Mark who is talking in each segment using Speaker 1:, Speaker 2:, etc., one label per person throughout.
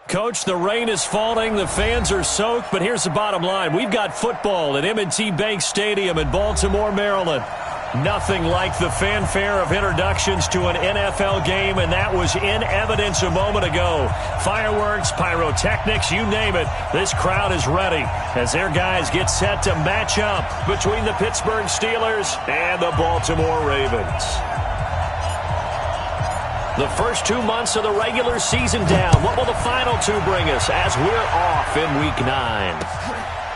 Speaker 1: Coach, the rain is falling, the fans are soaked, but here's the bottom line. We've got football at M&T Bank Stadium in Baltimore, Maryland. Nothing like the fanfare of introductions to an NFL game, and that was in evidence a moment ago. Fireworks, pyrotechnics, you name it. This crowd is ready as their guys get set to match up between the Pittsburgh Steelers and the Baltimore Ravens. The first 2 months of the regular season down. What will the final two bring us as we're off in Week 9?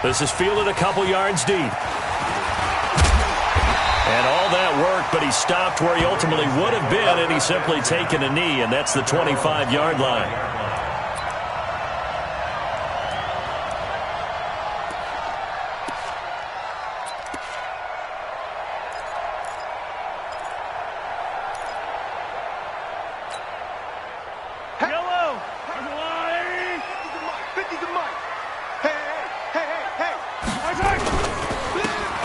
Speaker 1: This is fielded a couple yards deep. And all that work, but he stopped where he ultimately would have been, and he's simply taken a knee, and that's the 25-yard line.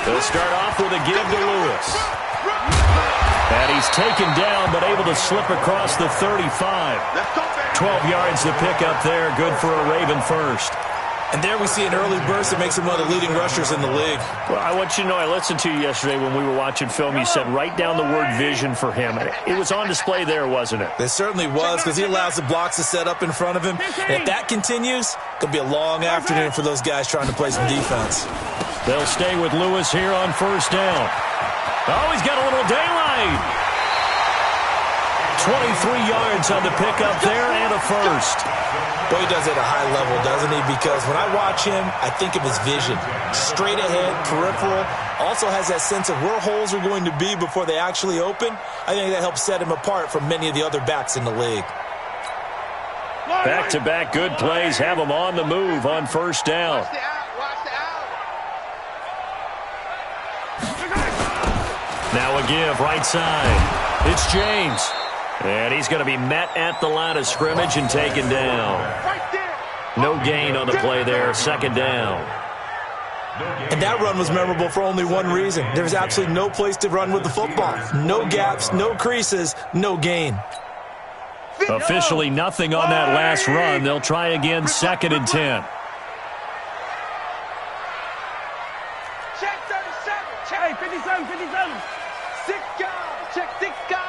Speaker 1: They'll start off with a give to Lewis. And he's taken down, but able to slip across the 35. 12 yards to pick up there. Good for a Raven first.
Speaker 2: And there we see an early burst that makes him one of the leading rushers in the league.
Speaker 1: Well, I want you to know, I listened to you yesterday when we were watching film. You said write down the word vision for him. It was on display there, wasn't it?
Speaker 2: It certainly was, because he allows the blocks to set up in front of him. And if that continues, it could be a long afternoon for those guys trying to play some defense.
Speaker 1: They'll stay with Lewis here on first down. Oh, he's got a little daylight. 23 yards on the pickup there and a first.
Speaker 2: Boy, he does it at a high level, doesn't he? Because when I watch him, I think of his vision. Straight ahead, peripheral. Also has that sense of where holes are going to be before they actually open. I think that helps set him apart from many of the other backs in the league.
Speaker 1: Back-to-back good plays have him on the move on first down. Now a give, right side. It's James. And he's going to be met at the line of scrimmage and taken down. No gain on the play there, second down.
Speaker 2: And that run was memorable for only one reason. There was absolutely no place to run with the football. No gaps, no creases, no gain.
Speaker 1: Officially nothing on that last run. They'll try again, second and 10.
Speaker 3: Check 37. Check 57, 57. 6 guys. Check 6 guys.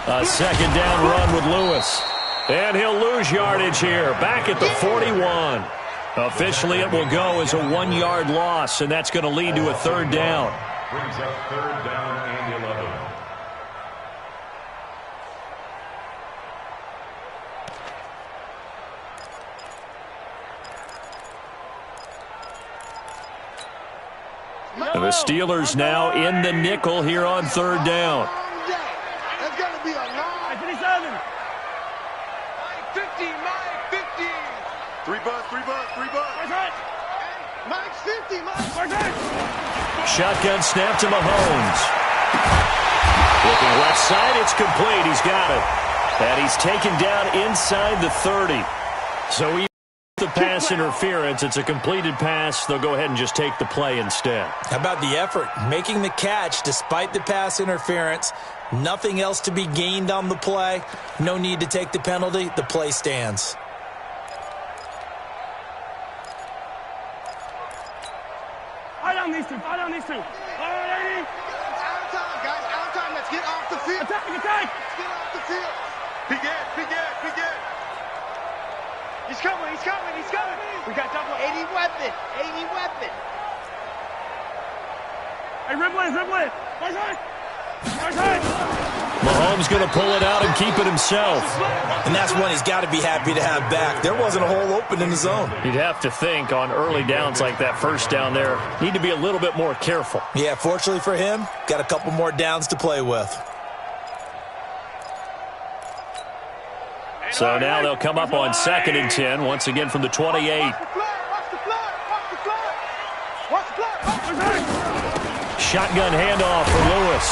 Speaker 1: A second down run with Lewis. And he'll lose yardage here. Back at the 41. Officially it will go as a 1-yard loss, and that's going to lead to a third down.
Speaker 4: Brings up third down and 11.
Speaker 1: And the Steelers now in the nickel here on third down.
Speaker 3: That's going to be a long 57. Mike 50, Mike 50.
Speaker 5: 3 bucks.
Speaker 3: Mike's 50, Mike.
Speaker 1: Shotgun snap to Mahomes. Looking left side, it's complete. He's got it. And he's taken down inside the 30. So he the pass interference. It's a completed pass. They'll go ahead and just take the play instead.
Speaker 2: How about the effort? Making the catch despite the pass interference. Nothing else to be gained on the play. No need to take the penalty. The play stands.
Speaker 3: Fight on these two. All right. Out of time, guys. Out of time. Let's get off the field. Attack. Let's get off the field.
Speaker 5: Big Ed.
Speaker 3: He's coming. We got double 80 weapon. Hey, Ribley.
Speaker 1: Mahomes going to pull it out and keep it himself.
Speaker 2: And that's one he's got to be happy to have back. There wasn't a hole open in the zone.
Speaker 1: You'd have to think on early downs like that first down there, need to be a little bit more careful.
Speaker 2: Yeah, fortunately for him, got a couple more downs to play with.
Speaker 1: So now they'll come up on second and 10, once again from the 28.
Speaker 3: Watch the flag.
Speaker 1: Shotgun handoff for Lewis.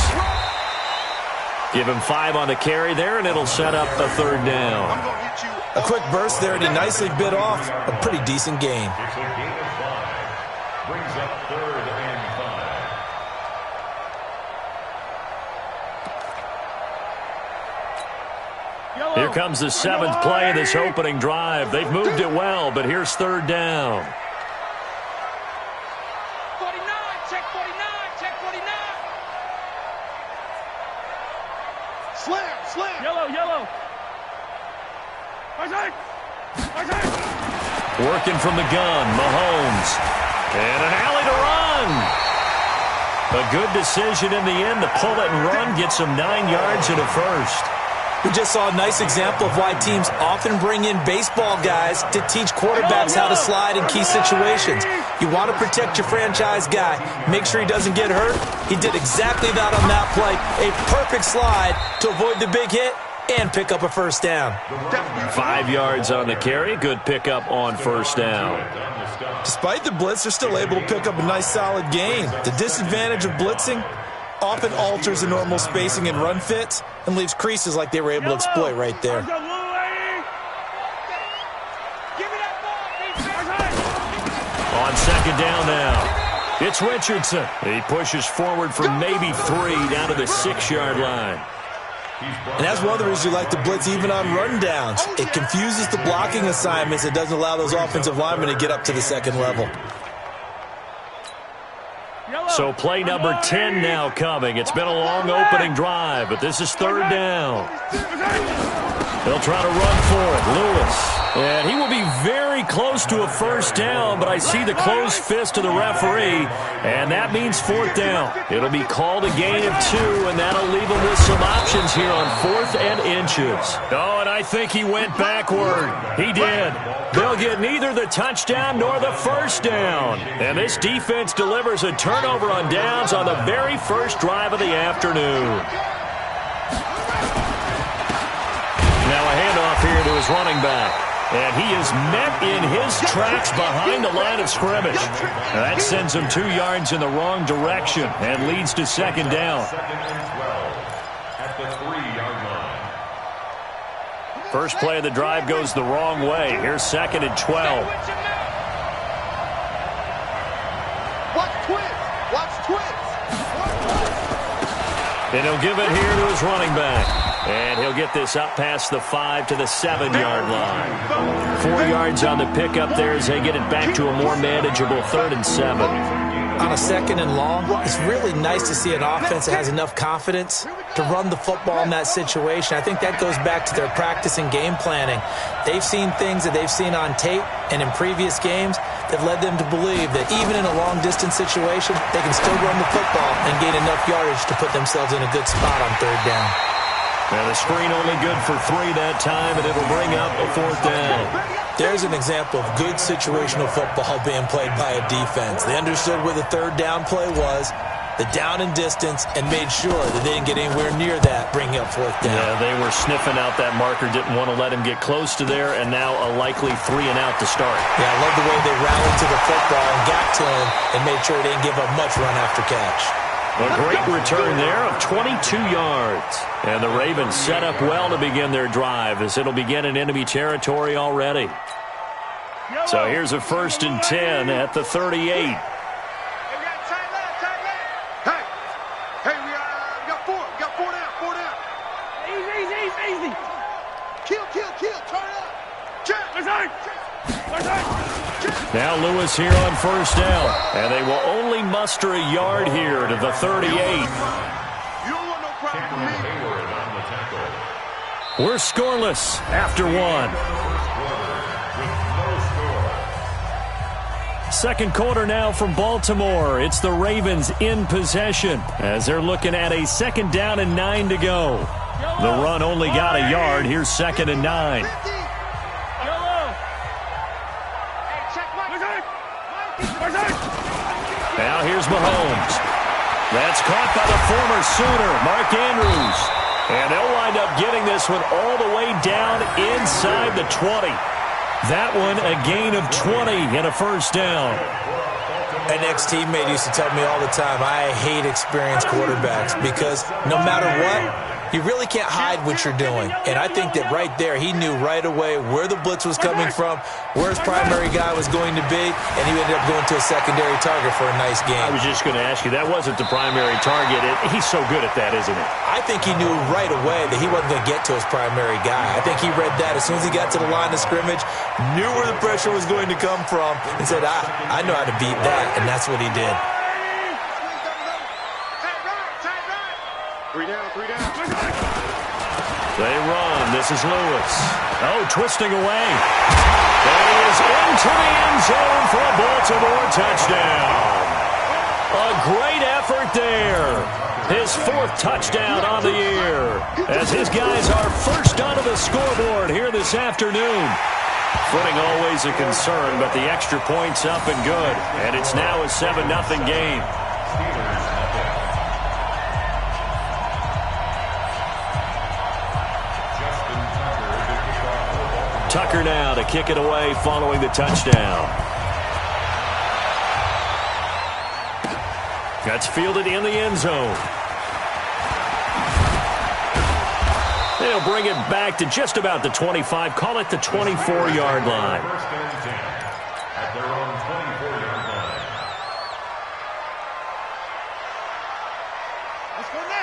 Speaker 1: Give him 5 on the carry there, and it'll set up a third down.
Speaker 2: A quick burst there, and he nicely bit off a pretty decent gain.
Speaker 4: It's a gain of 5. Brings up third and 5.
Speaker 1: Here comes the 7th play of this opening drive. They've moved it well, but here's 3rd down.
Speaker 3: 49, check 49, check 49. Slam. Yellow.
Speaker 1: Working from the gun, Mahomes. And an alley to run. A good decision in the end to pull it and run, gets him 9 yards and a first.
Speaker 2: We just saw a nice example of why teams often bring in baseball guys to teach quarterbacks how to slide in key situations. You want to protect your franchise guy. Make sure he doesn't get hurt. He did exactly that on that play. A perfect slide to avoid the big hit and pick up a first down.
Speaker 1: 5 yards on the carry. Good pickup on first down.
Speaker 2: Despite the blitz, they're still able to pick up a nice solid gain. The disadvantage of blitzing often alters the normal spacing and run fits and leaves creases like they were able to exploit right there.
Speaker 1: On 2nd down now, it's Richardson. He pushes forward for maybe 3 down to the 6-yard line.
Speaker 2: And that's one of the reasons you like to blitz even on rundowns. It confuses the blocking assignments. It doesn't allow those offensive linemen to get up to the 2nd level.
Speaker 1: So play number 10 now coming. It's been a long opening drive, but this is 3rd down. They'll try to run for it. Lewis. And he will be very close to a first down, but I see the closed fist of the referee, and that means 4th down. It'll be called a gain of 2, and that'll leave him with some options here on 4th and inches. Oh, and I think he went backward. He did. They'll get neither the touchdown nor the first down. And this defense delivers a turnover on downs on the very first drive of the afternoon. Now a handoff here to his running back. And he is met in his tracks behind the line of scrimmage. That sends him 2 yards in the wrong direction and leads to 2nd down.
Speaker 4: At the 3-yard line.
Speaker 1: First play of the drive goes the wrong way. Here's 2nd and 12.
Speaker 5: Watch twins.
Speaker 1: And he'll give it here to his running back. And he'll get this up past the 5 to the 7-yard line. 4 yards on the pickup there as they get it back to a more manageable 3rd and 7.
Speaker 2: On a 2nd and long, it's really nice to see an offense that has enough confidence to run the football in that situation. I think that goes back to their practice and game planning. They've seen things that they've seen on tape and in previous games that led them to believe that even in a long-distance situation, they can still run the football and gain enough yardage to put themselves in a good spot on 3rd down.
Speaker 1: And the screen only good for 3 that time, and it'll bring up a 4th down.
Speaker 2: There's an example of good situational football being played by a defense. They understood where the 3rd down play was, the down and distance, and made sure that they didn't get anywhere near that, bringing up 4th down.
Speaker 1: Yeah, they were sniffing out that marker, didn't want to let him get close to there, and now a likely 3 and out to start.
Speaker 2: Yeah, I love the way they rallied to the football and got to him and made sure they didn't give up much run after catch.
Speaker 1: A great return there of 22 yards. And the Ravens set up well to begin their drive as it'll begin in enemy territory already. So here's a 1st and 10 at the 38.
Speaker 5: Hey, we got 4. We got 4 down. 4 down.
Speaker 3: Easy.
Speaker 5: Kill. Turn up. Check.
Speaker 1: Now Lewis here on 1st down. And they will only muster a yard here to the 38.
Speaker 5: You don't want no problem with me.
Speaker 4: Hayward on the tackle.
Speaker 1: We're scoreless after 1. Second quarter now from Baltimore. It's the Ravens in possession as they're looking at a 2nd down and 9 to go. The run only got a yard. Here's 2nd and 9. Now here's Mahomes. That's caught by the former Sooner, Mark Andrews. And they'll wind up getting this one all the way down inside the 20. That one a gain of 20 and a 1st down.
Speaker 2: An ex-teammate used to tell me all the time, I hate experienced quarterbacks because no matter what, You really can't hide what you're doing. And I think that right there, he knew right away where the blitz was coming from, where his primary guy was going to be, and he ended up going to a secondary target for a nice game.
Speaker 1: I was just going to ask you, that wasn't the primary target. He's so good at that, isn't he?
Speaker 2: I think he knew right away that he wasn't going to get to his primary guy. I think he read that as soon as he got to the line of scrimmage, knew where the pressure was going to come from, and said, I know how to beat that, and that's what he did.
Speaker 5: 3 down, 3 down.
Speaker 1: They run. This is Lewis. Oh, twisting away. And he is into the end zone for a Baltimore touchdown. A great effort there. His 4th touchdown on the year, as his guys are first onto the scoreboard here this afternoon. Footing always a concern, but the extra point's up and good. And it's now a 7-0 game. Tucker now to kick it away following the touchdown. That's fielded in the end zone. They'll bring it back to just about the 25. Call it the 24-yard line.
Speaker 4: First and 10 at their own 24-yard line.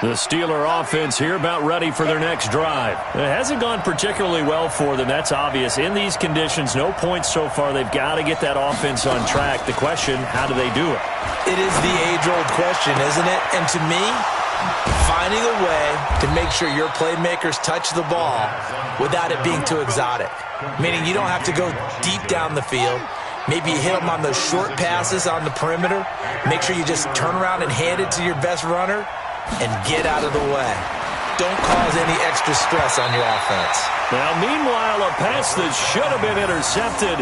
Speaker 1: The Steeler offense here about ready for their next drive. It hasn't gone particularly well for them. That's obvious. In these conditions, no points so far. They've got to get that offense on track. The question, how do they do it?
Speaker 2: It is the age-old question, isn't it? And to me, finding a way to make sure your playmakers touch the ball without it being too exotic. Meaning you don't have to go deep down the field. Maybe you hit them on those short passes on the perimeter. Make sure you just turn around and hand it to your best runner and get out of the way. Don't cause any extra stress on your offense.
Speaker 1: Now, meanwhile, a pass that should have been intercepted,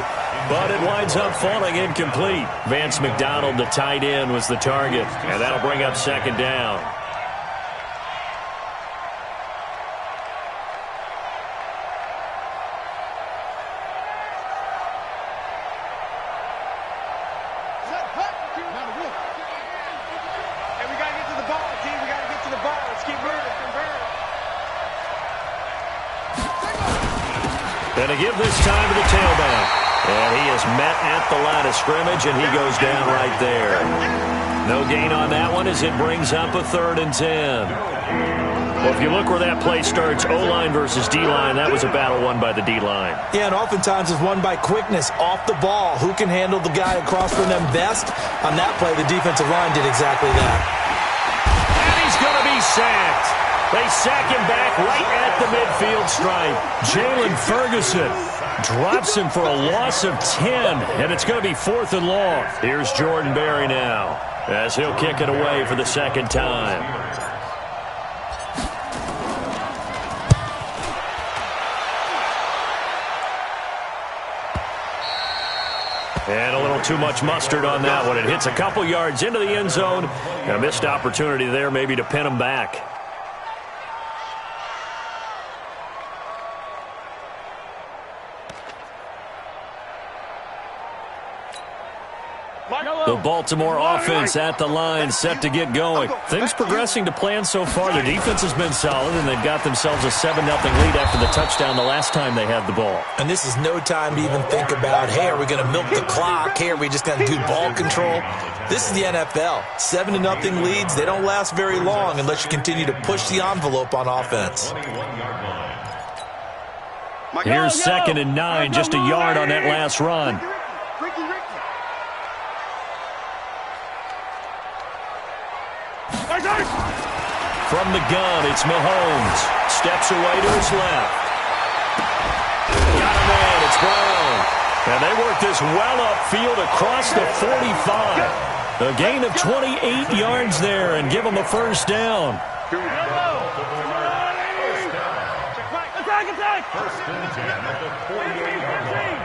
Speaker 1: but it winds up falling incomplete. Vance McDonald, the tight end, was the target, and that'll bring up 2nd down. And to give this time to the tailback. And he is met at the line of scrimmage, and he goes down right there. No gain on that one as it brings up a 3rd and 10. Well, if you look where that play starts, O-line versus D-line, that was a battle won by the D-line.
Speaker 2: Yeah, and oftentimes it's won by quickness off the ball. Who can handle the guy across from them best? On that play, the defensive line did exactly that.
Speaker 1: And he's going to be sacked. They sack him back right at the midfield stripe. Jalen Ferguson drops him for a loss of 10, and it's going to be 4th and long. Here's Jordan Berry now, as he'll kick it away for the 2nd time. And a little too much mustard on that one. It hits a couple yards into the end zone. A missed opportunity there maybe to pin him back. The Baltimore offense at the line, set to get going. Things progressing to plan so far. Their defense has been solid, and they've got themselves a 7-0 lead after the touchdown the last time they had the ball.
Speaker 2: And this is no time to even think about, hey, are we going to milk the clock? Hey, are we just going to do ball control? This is the NFL. 7-0 leads, they don't last very long unless you continue to push the envelope on offense.
Speaker 1: Here's 2nd and 9, just a yard on that last run. From the gun, it's Mahomes. Steps away to his left. Got him in. It's Brown. And they work this well upfield across the 45. A gain of 28 yards there and give them a 1st down.
Speaker 3: Attack!
Speaker 4: First and 10 at the 48-yard line.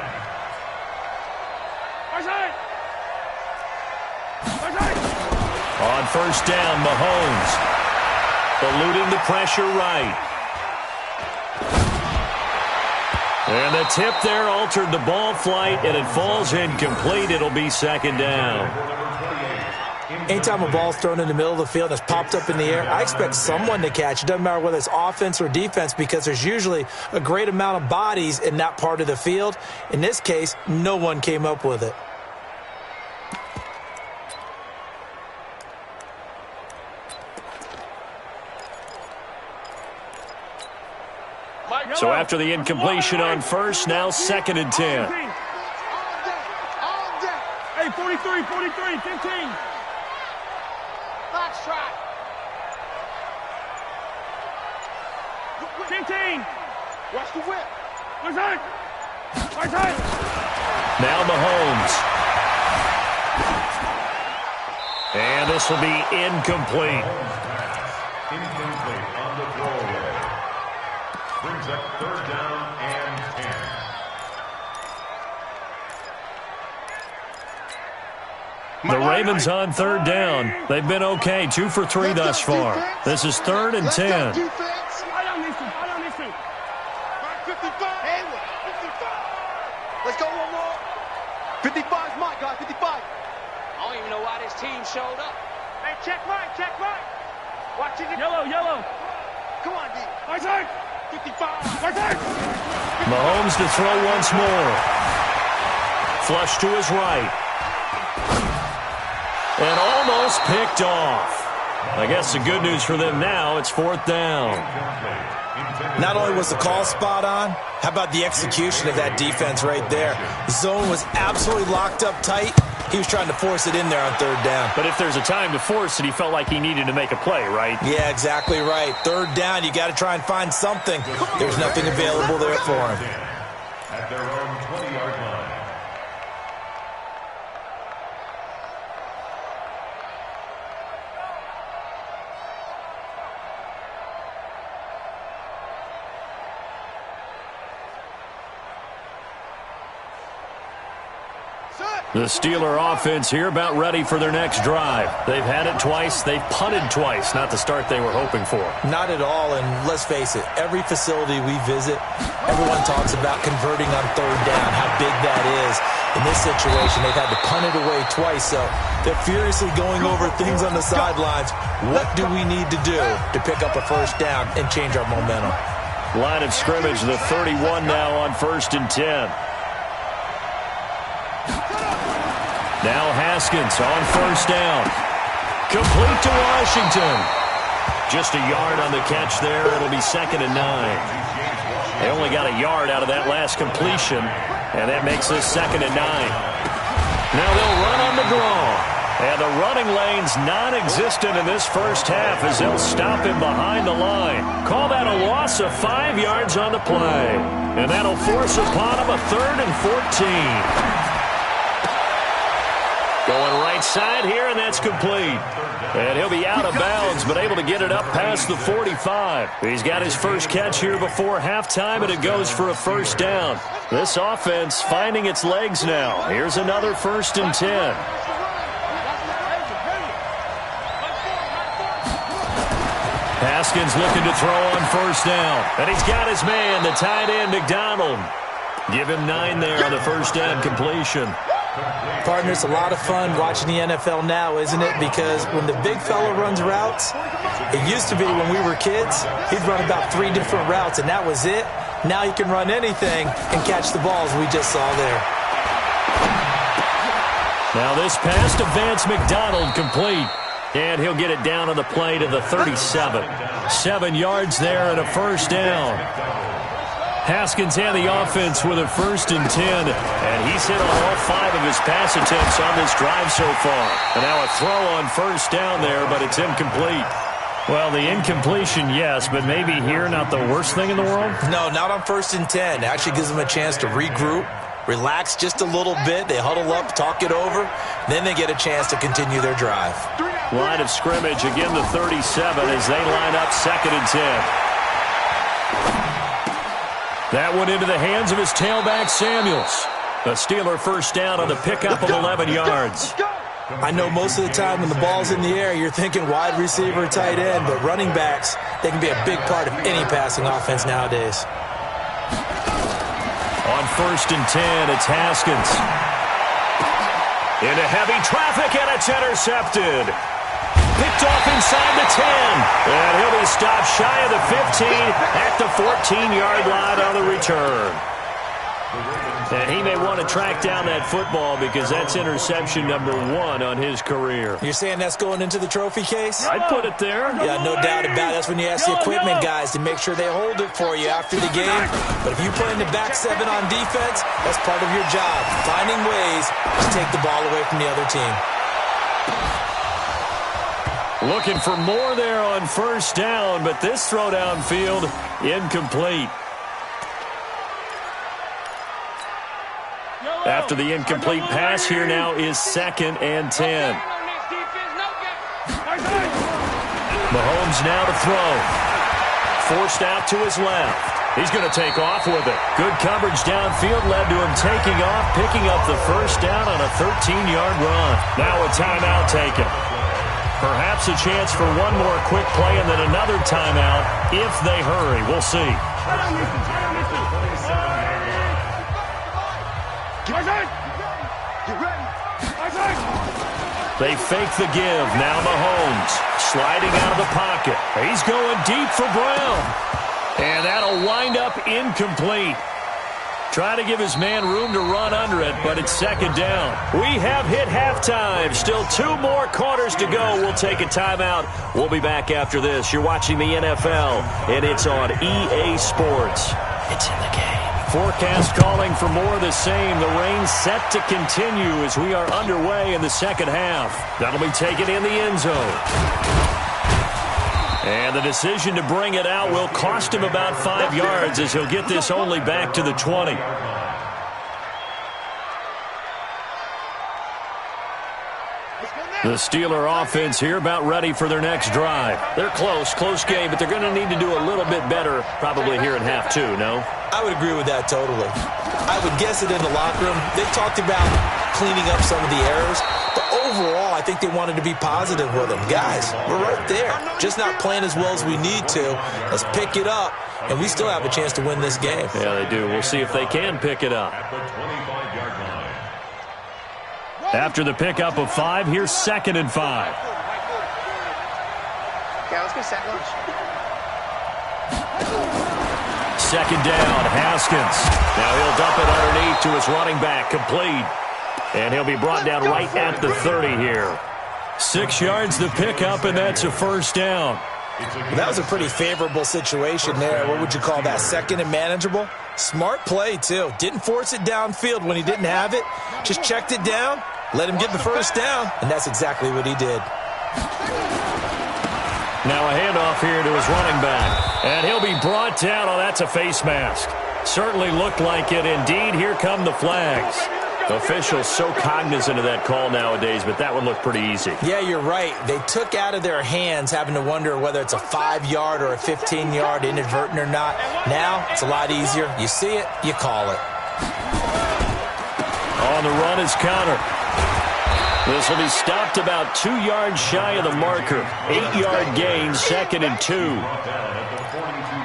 Speaker 1: On 1st down, Mahomes eluding the pressure right. And the tip there altered the ball flight, and it falls incomplete. It'll be 2nd down.
Speaker 2: Anytime a ball's thrown in the middle of the field and it's popped up in the air, I expect someone to catch. It doesn't matter whether it's offense or defense because there's usually a great amount of bodies in that part of the field. In this case, no one came up with it.
Speaker 1: So after the incompletion on first, now 2nd and 10.
Speaker 3: Hey, 43, 43, 15.
Speaker 5: Last try.
Speaker 3: 15.
Speaker 5: Watch the whip.
Speaker 3: Right side. Right side.
Speaker 1: Now Mahomes. And this will be incomplete.
Speaker 4: Incomplete on the throwaway. Brings up 3rd down and 10.
Speaker 1: The Ravens on 3rd down. They've been okay, 2 for 3 thus far. This is 3rd and 10.
Speaker 3: Right on these two. Right on these two.
Speaker 5: 55. Hayward. 55. Let's go one more. 55 is my guy. 55.
Speaker 6: I don't even know why this team showed up.
Speaker 5: Hey, check right. Check right. Watch it.
Speaker 3: Yellow, yellow.
Speaker 5: Come on, D.
Speaker 3: Right side.
Speaker 5: 55.
Speaker 3: Right side.
Speaker 1: Mahomes to throw once more. Flush to his right. And almost picked off. I guess the good news for them now, it's 4th down.
Speaker 2: Not only was the call spot on, how about the execution of that defense right there? The zone was absolutely locked up tight. He was trying to force it in there on 3rd down.
Speaker 1: But if there's a time to force it, he felt like he needed to make a play, right?
Speaker 2: Yeah, exactly right. 3rd down, you got to try and find something. There's nothing available there for him.
Speaker 4: At their own 20-yard line.
Speaker 1: The Steeler offense here about ready for their next drive. They've had it twice. They've punted twice. Not the start they were hoping for.
Speaker 2: Not at all, and let's face it, every facility we visit, everyone talks about converting on 3rd down, how big that is. In this situation, they've had to punt it away twice, so they're furiously going over things on the sidelines. What do we need to do to pick up a 1st down and change our momentum?
Speaker 1: Line of scrimmage, the 31 now on 1st and 10. Now Haskins on 1st down. Complete to Washington. Just a yard on the catch there. It'll be 2nd and 9. They only got a yard out of that last completion, and that makes this 2nd and 9. Now they'll run on the draw. And the running lane's non-existent in this first half as they'll stop him behind the line. Call that a loss of 5 yards on the play. And that'll force upon him a 3rd and 14. Going right side here, and that's complete. And he'll be out of bounds, but able to get it up past the 45. He's got his first catch here before halftime, and it goes for a 1st down. This offense finding its legs now. Here's another 1st and 10. Haskins looking to throw on 1st down. And he's got his man, the tight end, McDonald. Give him 9 there on the 1st down completion.
Speaker 2: Partner, it's a lot of fun watching the NFL now, isn't it? Because when the big fella runs routes, it used to be when we were kids, he'd run about 3 different routes, and that was it. Now he can run anything and catch the balls we just saw there.
Speaker 1: Now this pass to Vance McDonald complete. And he'll get it down on the play to the 37. 7 yards there and a 1st down. Haskins and the offense with a 1st and 10. And he's hit on all 5 of his pass attempts on this drive so far. And now a throw on 1st down there, but it's incomplete. Well, the incompletion, yes, but maybe here not the worst thing in the world?
Speaker 2: No, not on 1st and 10. It actually gives them a chance to regroup, relax just a little bit. They huddle up, talk it over. Then they get a chance to continue their drive.
Speaker 1: Line of scrimmage, again the 37 as they line up 2nd and 10. That went into the hands of his tailback, Samuels. A Steeler 1st down on the pickup of 11 yards.
Speaker 2: I know most of the time when the ball's in the air, you're thinking wide receiver, tight end, but running backs, they can be a big part of any passing offense nowadays.
Speaker 1: On 1st and 10, it's Haskins. Into heavy traffic, and it's intercepted. Picked off inside the 10. And he'll be stopped shy of the 15 at the 14-yard line on the return. And he may want to track down that football because that's interception number 1 on his career.
Speaker 2: You're saying that's going into the trophy case?
Speaker 1: I'd put it there.
Speaker 2: Yeah, no doubt about it. That's when you ask the equipment guys to make sure they hold it for you after the game. But if you play in the back 7 on defense, that's part of your job, finding ways to take the ball away from the other team.
Speaker 1: Looking for more there on first down, but this throw downfield incomplete. After the incomplete pass, here now is 2nd and 10. Mahomes now to throw. Forced out to his left. He's going to take off with it. Good coverage downfield led to him taking off, picking up the first down on a 13-yard run. Now a timeout taken. Perhaps a chance for one more quick play and then another timeout if they hurry. We'll see. They fake the give. Now Mahomes sliding out of the pocket. He's going deep for Brown. And that'll wind up incomplete. Try to give his man room to run under it, but it's 2nd down. We have hit halftime. Still 2 more quarters to go. We'll take a timeout. We'll be back after this. You're watching the NFL, and it's on EA Sports. It's in the game. Forecast calling for more of the same. The rain set to continue as we are underway in the second half. That'll be taken in the end zone. And the decision to bring it out will cost him about 5 yards as he'll get this only back to the 20. The Steeler offense here about ready for their next drive. They're close game, but they're going to need to do a little bit better probably here in half 2, no?
Speaker 2: I would agree with that totally. I would guess it in the locker room. They talked about cleaning up some of the errors, but overall, I think they wanted to be positive with them. Guys, we're right there. Just not playing as well as we need to. Let's pick it up, and we still have a chance to win this game.
Speaker 1: Yeah, they do. We'll see if they can pick it up. After the pickup of 5, here's 2nd and 5.
Speaker 5: Okay, let's get set lunch.
Speaker 1: 2nd down, Haskins. Now he'll dump it underneath to his running back, complete. And he'll be brought down right at the 30 here. 6 yards the pickup, and that's a first down.
Speaker 2: Well, that was a pretty favorable situation there. What would you call that? 2nd and manageable? Smart play, too. Didn't force it downfield when he didn't have it. Just checked it down, let him get the first down, and that's exactly what he did.
Speaker 1: Now a handoff here to his running back. And he'll be brought down. Oh, that's a face mask. Certainly looked like it. Indeed, here come the flags. Officials so cognizant of that call nowadays, but that one looked pretty easy.
Speaker 2: Yeah, you're right. They took out of their hands having to wonder whether it's a 5-yard or a 15-yard inadvertent or not. Now, it's a lot easier. You see it, you call it.
Speaker 1: On the run is Connor. This will be stopped about 2 yards shy of the marker. 8-yard gain, 2nd and 2.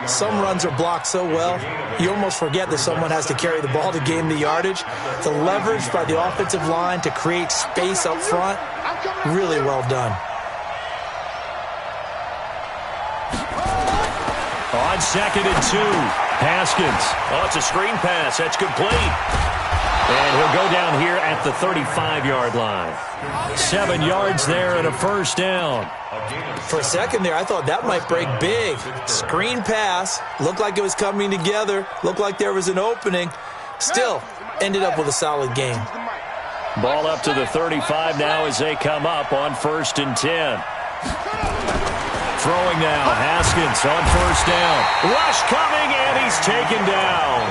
Speaker 2: Some runs are blocked so well, you almost forget that someone has to carry the ball to gain the yardage. The leverage by the offensive line to create space up front, really well done.
Speaker 1: On 2nd and 2, Haskins. Oh, it's a screen pass. That's complete. And he'll go down here at the 35-yard line. 7 yards there and a first down.
Speaker 2: For a second there, I thought that might break big. Screen pass. Looked like it was coming together. Looked like there was an opening. Still, ended up with a solid game.
Speaker 1: Ball up to the 35 now as they come up on 1st and 10. Throwing now, Haskins on first down. Rush coming, and he's taken down.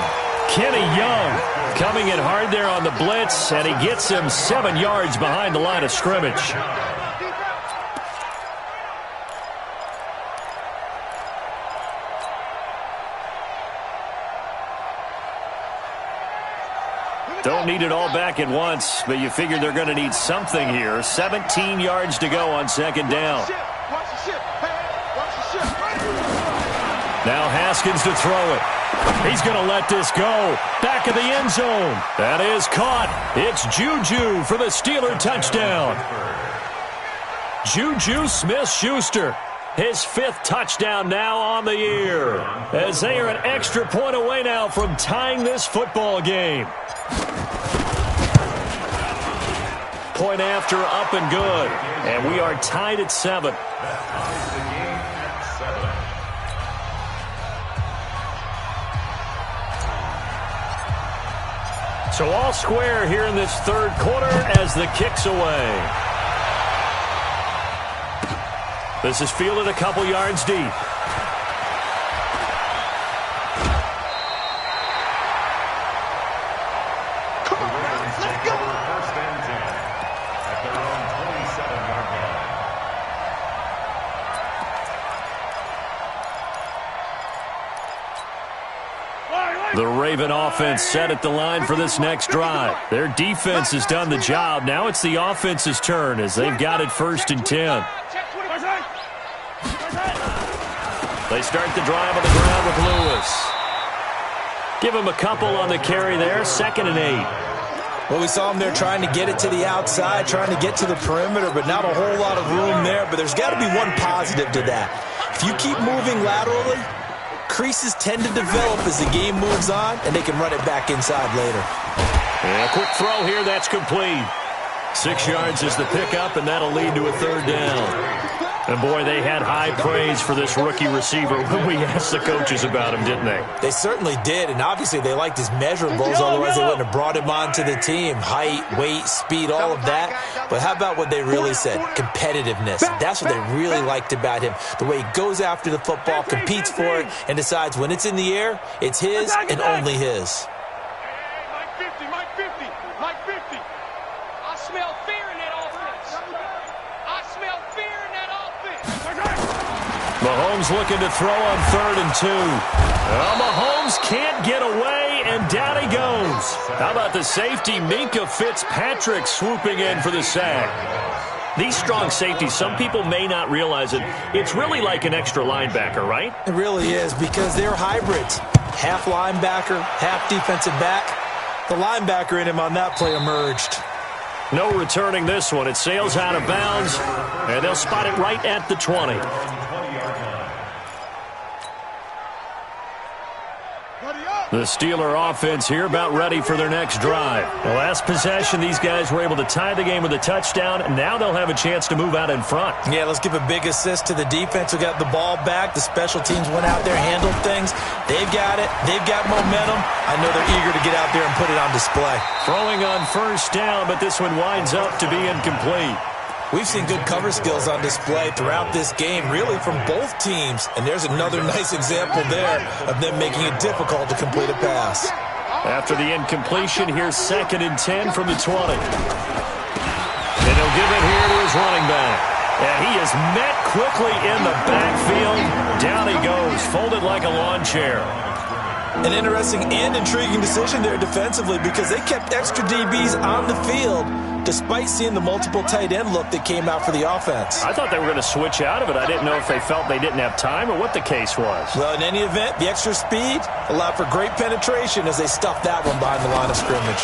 Speaker 1: Kenny Young coming in hard there on the blitz, and he gets him 7 yards behind the line of scrimmage. Don't need it all back at once, but you figure they're going to need something here. 17 yards to go on 2nd down. Now Haskins to throw it. He's going to let this go. Back of the end zone. That is caught. It's Juju for the Steeler touchdown. Juju Smith-Schuster, his 5th touchdown now on the year, as they are an extra point away now from tying this football game. Point after, up and good. And we are tied at 7. So all square here in this 3rd quarter as the kick's away. This is fielded a couple yards deep.
Speaker 5: Come on, Browns, let's go.
Speaker 4: First and 10 at their own 27-yard line.
Speaker 1: The Raven offense set at the line for this next drive. Their defense has done the job. Now it's the offense's turn as they've got it 1st and 10. They start the drive on the ground with Lewis. Give him a couple on the carry there. 2nd and 8.
Speaker 2: Well, we saw him there trying to get it to the outside, trying to get to the perimeter, but not a whole lot of room there. But there's got to be one positive to that. If you keep moving laterally, creases tend to develop as the game moves on, and they can run it back inside later.
Speaker 1: And a quick throw here, that's complete. 6 yards is the pickup, and that'll lead to a 3rd down. And, boy, they had high praise for this rookie receiver when we asked the coaches about him, didn't they?
Speaker 2: They certainly did, and obviously they liked his measurables, otherwise they wouldn't have brought him onto the team. Height, weight, speed, all of that. But how about what they really said? Competitiveness. That's what they really liked about him. The way he goes after the football, competes for it, and decides when it's in the air, it's his and only his.
Speaker 5: Mike 50, Mike 50, Mike 50.
Speaker 6: I smell fear in that offense. I smell fear in that offense.
Speaker 1: Mahomes looking to throw on 3rd and 2. Well, Mahomes can't get away, and down he goes. How about the safety, Minkah Fitzpatrick, swooping in for the sack. These strong safeties, some people may not realize it. It's really like an extra linebacker, right?
Speaker 2: It really is, because they're hybrids. Half linebacker, half defensive back. The linebacker in him on that play emerged.
Speaker 1: No returning this one. It sails out of bounds, and they'll spot it right at the 20. The Steeler offense here about ready for their next drive. The last possession, these guys were able to tie the game with a touchdown, and now they'll have a chance to move out in front.
Speaker 2: Yeah, let's give a big assist to the defense who got the ball back. The special teams went out there, handled things. They've got it. They've got momentum. I know they're eager to get out there and put it on display.
Speaker 1: Throwing on 1st down, but this one winds up to be incomplete.
Speaker 2: We've seen good cover skills on display throughout this game, really from both teams. And there's another nice example there of them making it difficult to complete a pass.
Speaker 1: After the incompletion, here's 2nd and 10 from the 20. And he'll give it here to his running back. And he is met quickly in the backfield. Down he goes, folded like a lawn chair.
Speaker 2: An interesting and intriguing decision there defensively, because they kept extra DBs on the field despite seeing the multiple tight end look that came out for the offense.
Speaker 1: I thought they were going to switch out of it. I didn't know if they felt they didn't have time or what the case was.
Speaker 2: Well, in any event, the extra speed allowed for great penetration as they stuffed that one behind the line of scrimmage.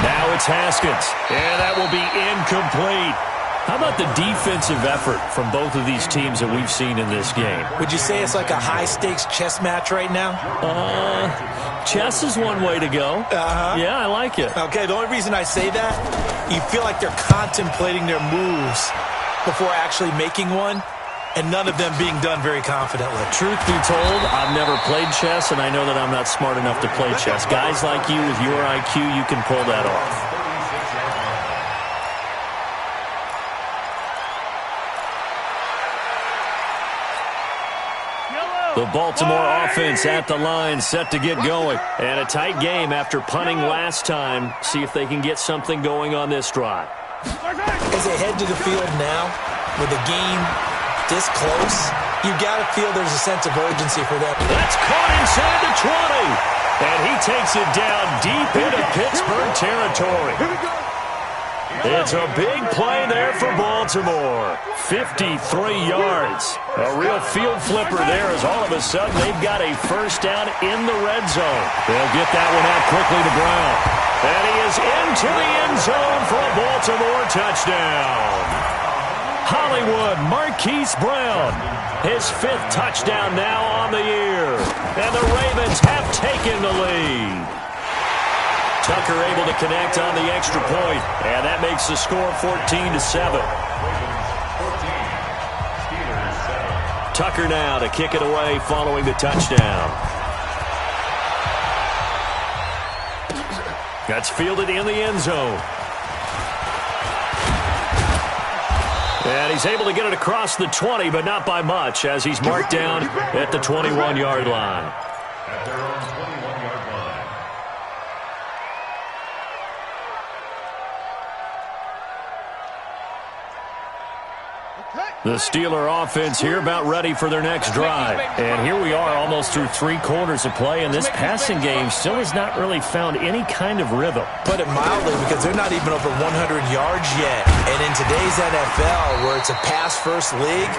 Speaker 1: Now it's Haskins, and that will be incomplete. How about the defensive effort from both of these teams that we've seen in this game?
Speaker 2: Would you say it's like a high-stakes chess match right now?
Speaker 1: Chess is one way to go. Yeah, I like it.
Speaker 2: Okay, the only reason I say that, you feel like they're contemplating their moves before actually making one, and none of them being done very confidently.
Speaker 1: Truth be told, I've never played chess, and I know that I'm not smart enough to play chess. Guys like you with your IQ, you can pull that off. The Baltimore offense at the line, set to get going. And a tight game after punting last time. See if they can get something going on this drive.
Speaker 2: As they head to the field now, with the game this close, you got to feel there's a sense of urgency for them.
Speaker 1: That's caught inside the 20. And he takes it down deep into Pittsburgh territory. It's a big play there for Baltimore. 53 yards. A real field flipper there as all of a sudden they've got a first down in the red zone. They'll get that one out quickly to Brown. And he is into the end zone for a Baltimore touchdown. Hollywood Marquise Brown, his 5th touchdown now on the year. And the Ravens have taken the lead. Tucker able to connect on the extra point, and that makes the score 14-7. Tucker now to kick it away following the touchdown. That's fielded in the end zone. And he's able to get it across the 20, but not by much, as he's marked down at the 21-yard line.
Speaker 4: At their own 21-yard line.
Speaker 1: The Steeler offense here about ready for their next drive. And here we are almost through 3 quarters of play, and this passing game still has not really found any kind of rhythm.
Speaker 2: Put it mildly, because they're not even over 100 yards yet. And in today's NFL, where it's a pass-first league,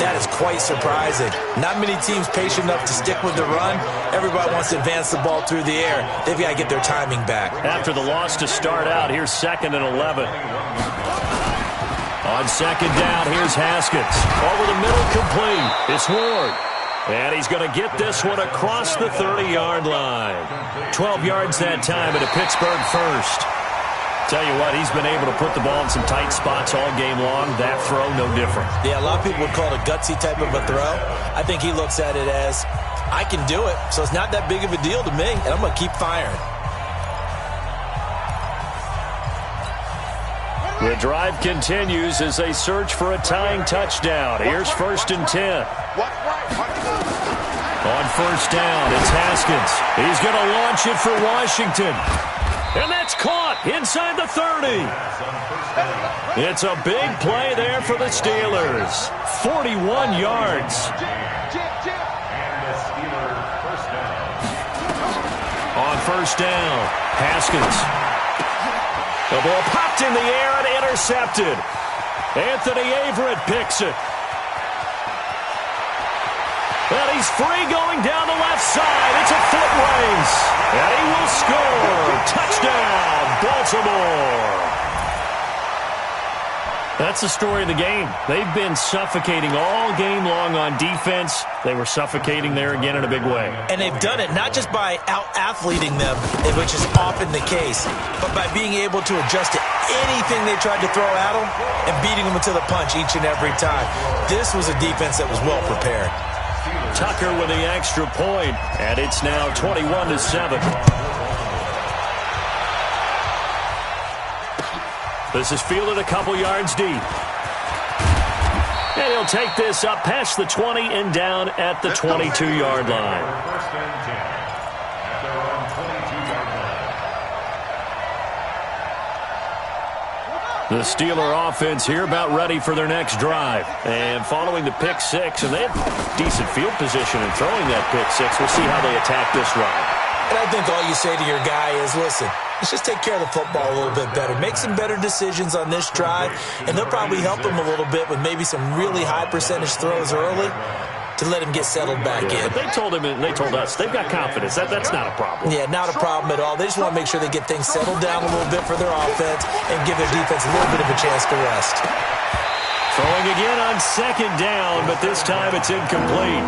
Speaker 2: that is quite surprising. Not many teams patient enough to stick with the run. Everybody wants to advance the ball through the air. They've got to get their timing back.
Speaker 1: After the loss to start out, here's 2nd and 11. On 2nd down, here's Haskins. Over the middle, complete. It's Ward. And he's going to get this one across the 30-yard line. 12 yards that time and a Pittsburgh first. Tell you what, he's been able to put the ball in some tight spots all game long. That throw, no different.
Speaker 2: Yeah, a lot of people would call it a gutsy type of a throw. I think he looks at it as, I can do it, so it's not that big of a deal to me, and I'm going to keep firing.
Speaker 1: The drive continues as they search for a tying touchdown. Here's 1st and 10. On 1st down, it's Haskins. He's going to launch it for Washington. And that's caught inside the 30. It's a big play there for the Steelers. 41 yards.
Speaker 4: And the Steelers first down.
Speaker 1: On 1st down, Haskins. The ball popped in the air and intercepted. Anthony Averett picks it. And he's free going down the left side. It's a foot race. And he will score. Touchdown, Baltimore. That's the story of the game. They've been suffocating all game long on defense. They were suffocating there again in a big way.
Speaker 2: And they've done it not just by out-athleting them, which is often the case, but by being able to adjust to anything they tried to throw at them and beating them to the punch each and every time. This was a defense that was well prepared.
Speaker 1: Tucker with the extra point, and it's now 21-7. This is fielded a couple yards deep. And he'll take this up past the 20 and down at the 22-yard line.
Speaker 4: 1st and 10. At their own 22-yard line.
Speaker 1: The Steeler offense here about ready for their next drive. And following the pick six, and they have decent field position in throwing that pick six. We'll see how they attack this drive.
Speaker 2: And I think all you say to your guy is, listen, let's just take care of the football a little bit better. Make some better decisions on this drive, and they'll probably help him a little bit with maybe some really high percentage throws early to let him get settled back in.
Speaker 1: But they told him and they told us they've got confidence. That's not a problem.
Speaker 2: Yeah, not a problem at all. They just want to make sure they get things settled down a little bit for their offense and give their defense a little bit of a chance to rest.
Speaker 1: Throwing again on 2nd down, but this time it's incomplete.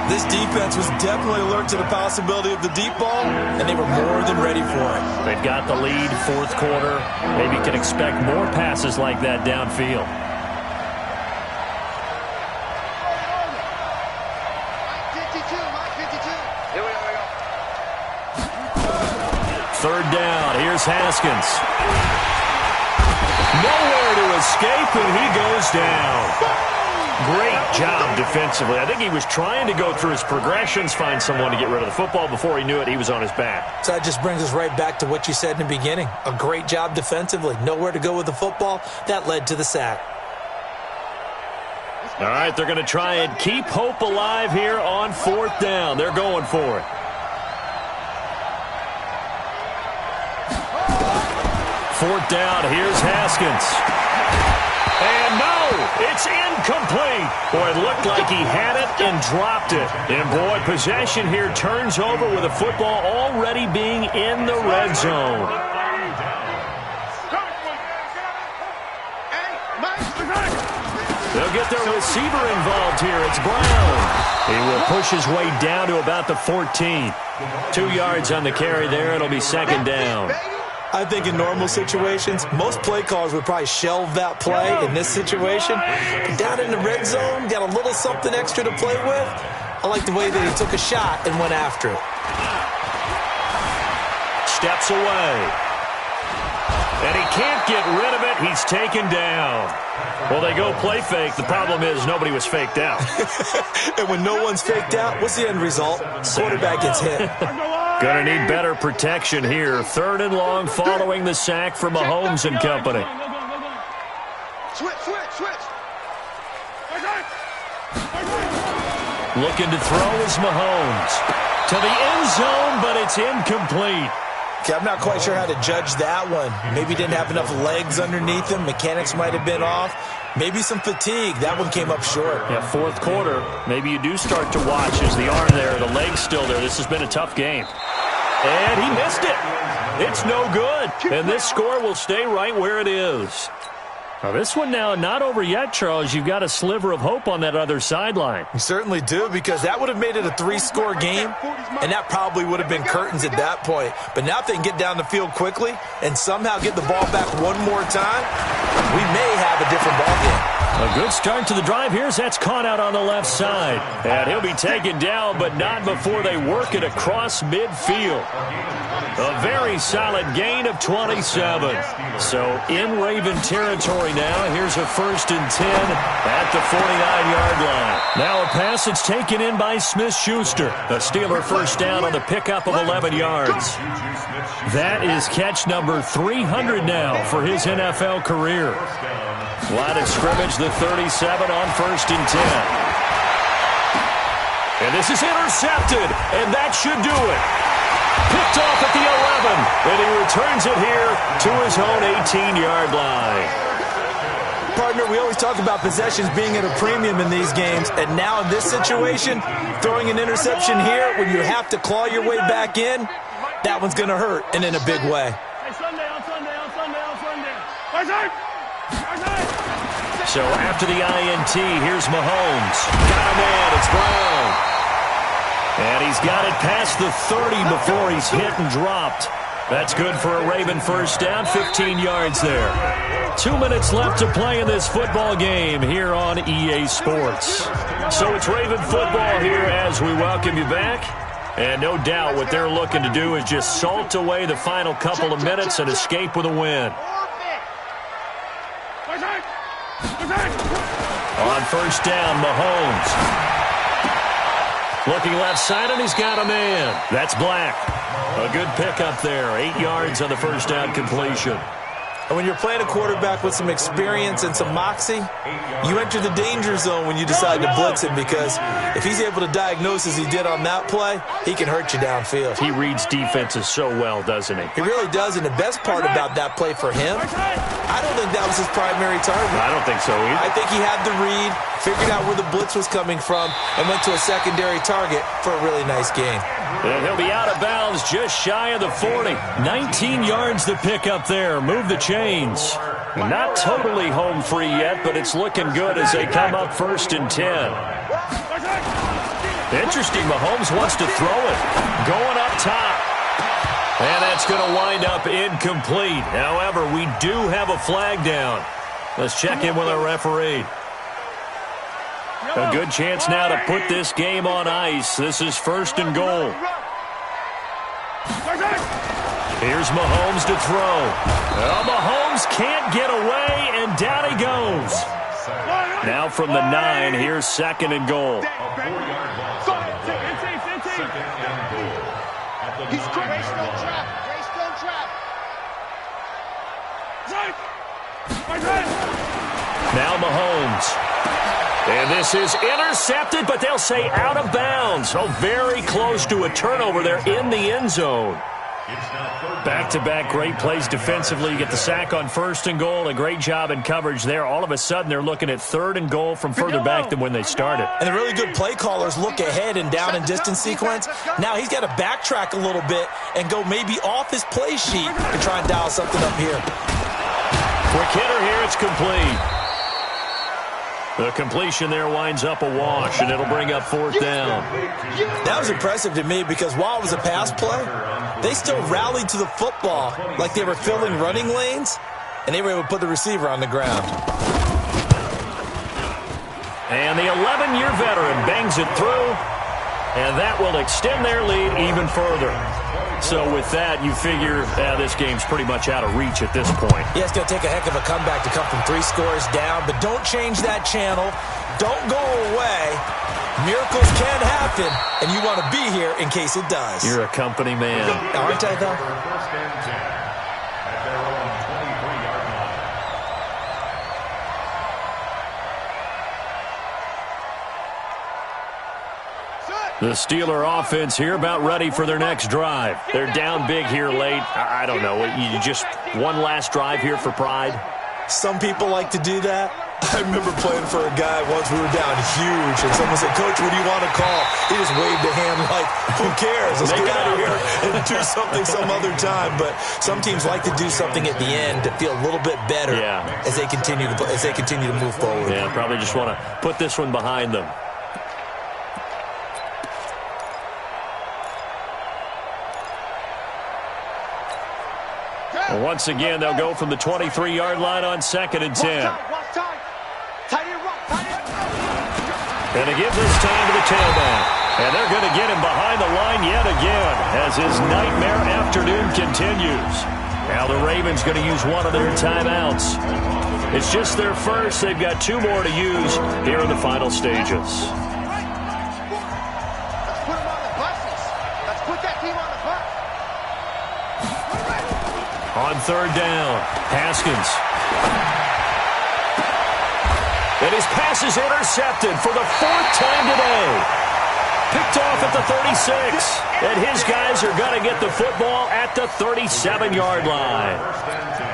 Speaker 2: This defense was definitely alert to the possibility of the deep ball, and they were more than ready for it.
Speaker 1: They've got the lead, 4th quarter. Maybe can expect more passes like that downfield.
Speaker 5: Here we go.
Speaker 1: 3rd down, here's Haskins. Nowhere to escape, and he goes down. Great job defensively. I think he was trying to go through his progressions, find someone to get rid of the football. Before he knew it, he was on his back.
Speaker 2: So that just brings us right back to what you said in the beginning. A great job defensively. Nowhere to go with the football. That led to the sack.
Speaker 1: All right, they're going to try and keep hope alive here on 4th down. They're going for it. 4th down. Here's Haskins. And no, it's incomplete. Boy, it looked like he had it and dropped it. And boy, possession here turns over with the football already being in the red zone. They'll get their receiver involved here. It's Brown. He will push his way down to about the 14. 2 yards on the carry there. It'll be 2nd down.
Speaker 2: I think in normal situations, most play callers would probably shelve that play in this situation. But down in the red zone, got a little something extra to play with. I like the way that he took a shot and went after it.
Speaker 1: Steps away. And he can't get rid of it. He's taken down. Well, they go play fake. The problem is nobody was faked out.
Speaker 2: And when no one's faked out, what's the end result? Quarterback gets hit.
Speaker 1: Gonna need better protection here. 3rd and long following the sack from Mahomes and company.
Speaker 5: Switch.
Speaker 1: Looking to throw is Mahomes. To the end zone, but it's incomplete.
Speaker 2: Okay, I'm not quite sure how to judge that one. Maybe didn't have enough legs underneath him. Mechanics might have been off. Maybe some fatigue. That one came up short.
Speaker 1: Yeah, 4th quarter. Maybe you do start to watch as the arm there, the leg's still there. This has been a tough game. And he missed it. It's no good. And this score will stay right where it is. Now, this one now not over yet, Charles. You've got a sliver of hope on that other sideline.
Speaker 2: You certainly do, because that would have made it a 3-score game, and that probably would have been curtains at that point. But now if they can get down the field quickly and somehow get the ball back one more time, we may have a different ball game.
Speaker 1: A good start to the drive. Here's that's caught out on the left side. And he'll be taken down, but not before they work it across midfield. A very solid gain of 27. So in Raven territory now. Here's a 1st and 10 at the 49-yard line. Now a pass that's taken in by Smith-Schuster. The Steeler 1st down on the pickup of 11 yards. That is catch number 300 now for his NFL career. Line of scrimmage, the 37 on 1st and 10. And this is intercepted, and that should do it. Picked off at the 11, and he returns it here to his own 18-yard line.
Speaker 2: Partner, we always talk about possessions being at a premium in these games, and now in this situation, throwing an interception here when you have to claw your way back in, that one's going to hurt, and in a big way.
Speaker 1: So after the INT, here's Mahomes. Got a man, it's Brown. And he's got it past the 30 before he's hit and dropped. That's good for a Raven 1st down, 15 yards there. 2 minutes left to play in this football game here on EA Sports. So it's Raven football here as we welcome you back. And no doubt what they're looking to do is just salt away the final couple of minutes and escape with a win. On 1st down, Mahomes. Looking left side, and he's got a man. That's Black. A good pickup there. 8 yards on the 1st down completion.
Speaker 2: And when you're playing a quarterback with some experience and some moxie, you enter the danger zone when you decide to blitz him, because if he's able to diagnose as he did on that play, he can hurt you downfield.
Speaker 1: He reads defenses so well, doesn't he?
Speaker 2: He really does, and the best part about that play for him, I don't think that was his primary target.
Speaker 1: I don't think so either.
Speaker 2: I think he had the read, figured out where the blitz was coming from, and went to a secondary target for a really nice gain.
Speaker 1: And he'll be out of bounds just shy of the 40. 19 yards to pick up there. Move the chains. Not totally home free yet, but it's looking good as they come up 1st and 10. Interesting, Mahomes wants to throw it. Going up top. And that's going to wind up incomplete. However, we do have a flag down. Let's check in with our referee. A good chance now to put this game on ice. This is 1st and goal. Here's Mahomes to throw. Well, Mahomes can't get away, and down he goes. Now from the 9, here's 2nd and goal.
Speaker 5: He's Grace, don't trap. Grace, don't trap.
Speaker 1: Now Mahomes. And this is intercepted, but they'll say out of bounds. Oh, very close to a turnover there in the end zone. Back-to-back great plays defensively. You get the sack on 1st and goal. A great job in coverage there. All of a sudden, they're looking at 3rd and goal from further back than when they started.
Speaker 2: And the really good play callers look ahead and down and distance sequence. Now he's got to backtrack a little bit and go maybe off his play sheet and try and dial something up here.
Speaker 1: Quick hitter here. It's complete. The completion there winds up a wash, and it'll bring up 4th down.
Speaker 2: That was impressive to me because while it was a pass play, they still rallied to the football like they were filling running lanes, and they were able to put the receiver on the ground.
Speaker 1: And the 11-year veteran bangs it through, and that will extend their lead even further. So with that, you figure this game's pretty much out of reach at this point.
Speaker 2: Yeah, it's going to take a heck of a comeback to come from 3 scores down, but don't change that channel. Don't go away. Miracles can happen, and you want to be here in case it does.
Speaker 1: You're a company man.
Speaker 2: Aren't I, though?
Speaker 4: First and 10 at their own 23-yard line.
Speaker 1: The Steeler offense here about ready for their next drive. They're down big here late. I don't know. You just one last drive here for pride?
Speaker 2: Some people like to do that. I remember playing for a guy once. We were down huge, and someone said, "Coach, what do you want to call?" He just waved a hand like, "Who cares? Let's get out of here and do something some other time." But some teams like to do something at the end to feel a little bit better as they continue to move forward.
Speaker 1: Yeah, probably just want to put this one behind them. Once again, they'll go from the 23-yard line on 2nd and 10. And they give this time to the tailback. And they're going to get him behind the line yet again as his nightmare afternoon continues. Now the Ravens going to use one of their timeouts. It's just their first. They've got 2 more to use here in the final stages.
Speaker 5: Let's put them on the buses. Let's put that team on the bus.
Speaker 1: On 3rd down, Haskins. And his pass is intercepted for the 4th time today. Picked off at the 36. And his guys are going to get the football at the 37-yard line.
Speaker 4: First and 10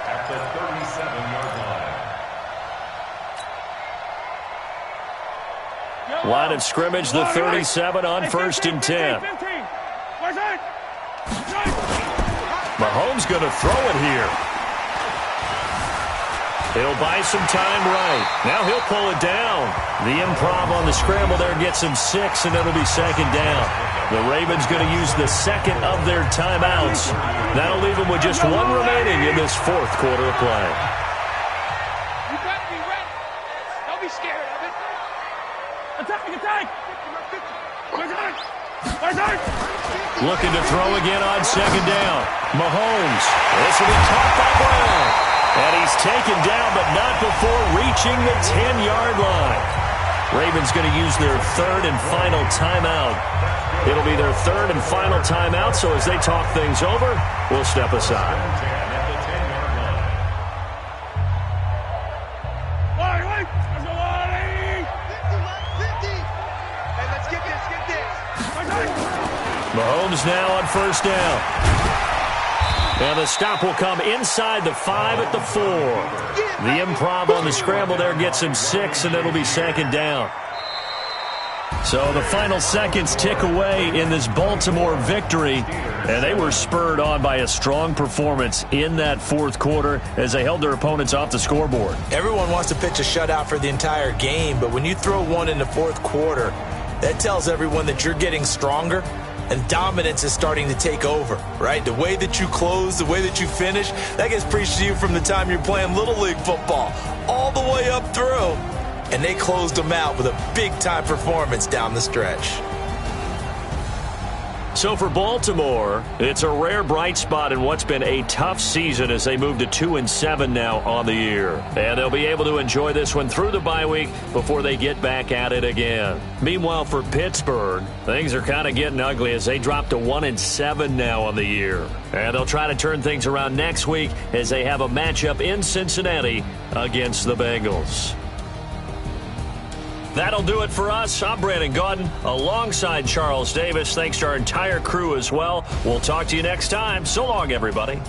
Speaker 4: at the 37-yard line.
Speaker 1: Line of scrimmage, the 37 on 1st and 10. Mahomes going to throw it here. He'll buy some time right. Now he'll pull it down. The improv on the scramble there gets him 6, and it'll be 2nd down. The Ravens going to use the 2nd of their timeouts. That'll leave them with just 1 remaining in this 4th quarter of play.
Speaker 6: You better be ready. Don't be scared of it.
Speaker 3: Attack!
Speaker 1: Looking to throw again on 2nd down. Mahomes. This will be caught by Brown. And he's taken down, but not before reaching the 10-yard line. Ravens going to use their 3rd and final timeout. It'll be their 3rd and final timeout, so as they talk things over, we'll step aside.
Speaker 5: And let's get this.
Speaker 1: Mahomes now on 1st down. And the stop will come inside the 5 at the 4. The improv on the scramble there gets him 6, and it'll be 2nd down. So the final seconds tick away in this Baltimore victory, and they were spurred on by a strong performance in that 4th quarter as they held their opponents off the scoreboard.
Speaker 2: Everyone wants to pitch a shutout for the entire game, but when you throw one in the 4th quarter, that tells everyone that you're getting stronger and dominance is starting to take over, right? The way that you close, the way that you finish, that gets preached to you from the time you're playing Little League football all the way up through. And they closed them out with a big-time performance down the stretch.
Speaker 1: So for Baltimore, it's a rare bright spot in what's been a tough season as they move to 2-7 now on the year. And they'll be able to enjoy this one through the bye week before they get back at it again. Meanwhile, for Pittsburgh, things are kind of getting ugly as they drop to 1-7 now on the year. And they'll try to turn things around next week as they have a matchup in Cincinnati against the Bengals. That'll do it for us. I'm Brandon Gaudin alongside Charles Davis. Thanks to our entire crew as well. We'll talk to you next time. So long, everybody.